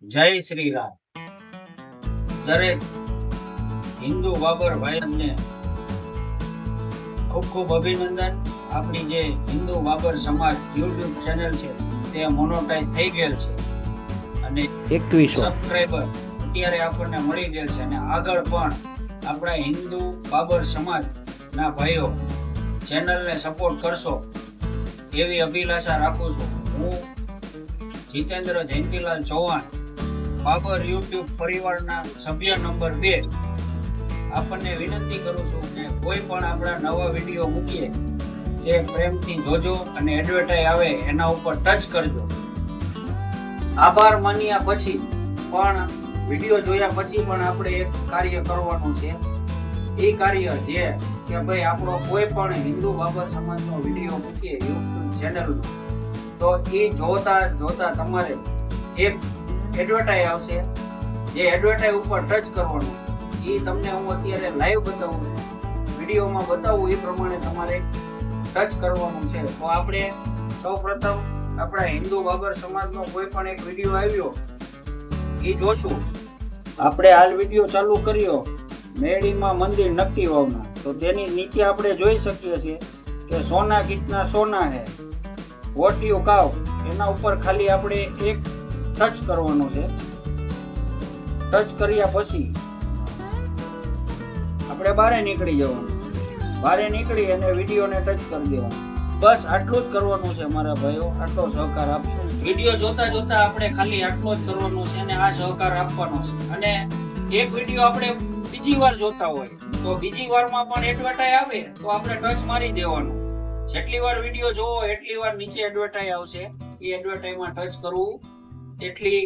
જય શ્રી રામ. દરેક હિન્દુ બાબર ભાઈને ખૂબ ખૂબ અભિનંદન. આપણી જે હિન્દુ બાબર સમાજ યુટ્યુબ ચેનલ છે તે મોનોટાઈઝ થઈ ગયેલ છે અને 2100 સબસ્ક્રાઈબર અત્યારે આપણને મળી ગયેલ છે અને આગળ પણ આપણા હિન્દુ બાબર સમાજના ભાઈઓ ચેનલને સપોર્ટ કરશો એવી અભિલાષા રાખું છું. હું જીતેન્દ્ર જયંતિલાલ ચૌહાણ, બાબર યુટ્યુબ પરિવારના સભ્ય નંબર 2, આપણને વિનંતી કરું છું કે કોઈ પણ આપણા નવા વિડીયો મૂકીએ તે પ્રેમથી જોજો અને એડવર્ટાઈઝ આવે એના ઉપર ટચ કરજો. આભાર માન્યા પછી પણ વિડીયો જોયા પછી પણ આપણે એક કાર્ય કરવાનું છે. એ કાર્ય જે કે ભાઈ આપણો કોઈ પણ હિન્દુ બાબર સમાજનો વિડીયો મૂકીએ યુટ્યુબ ચેનલમાં તો એ જોતા તમારે એક એડવર્ટાઈઝ આવશે. જે એડવર્ટાઈઝ ઉપર ટચ કરવાનું એ તમને હું અત્યારે લાઈવ બતાવું છું, વિડીયોમાં બતાવું એ પ્રમાણે તમારે ટચ કરવાનું છે. તો આપણે સૌપ્રથમ આપણા હિન્દુ બાબર સમાજનો કોઈ પણ એક વિડીયો આવ્યો એ જોશું. આપણે હાલ વિડીયો ચાલુ કર્યો મેડીમાં મંદિર નક્કી વાવના, તો તેની નીચે આપણે જોઈ શકીએ છીએ કે સોના કિતના સોના હે વોટ યુ કાવ, એના ઉપર ખાલી આપણે એક ટચ કરવાનું છે. ટચ કર્યા પછી આપણે બહાર નીકળી જવાનું. બહાર નીકળી અને વિડીયોને ટચ કરી દેવાનું. બસ આટલું જ કરવાનું છે મારા ભાઈઓ. આટલો સહકાર આપશો. વિડીયો જોતા આપણે ખાલી આટલો જ કરવાનો છે અને આ સહકાર આપવાનો છે. અને એક વિડીયો આપણે બીજી વાર જોતા હોય તો બીજી વારમાં પણ એડવર્ટાઈઝ આવે તો આપણે ટચ મારી દેવાનું. જેટલી વાર વિડીયો જોવો એટલી વાર નીચે એડવર્ટાઈઝ આવશે. એ એડવર્ટાઈઝમાં ટચ કરવું, એટલી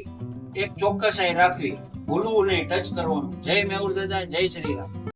એક ચોક્કસાઈ રાખવી, ભૂલવું નહીં, ટચ કરવાનું. જય મેહુર દાદા, જય શ્રી રામ.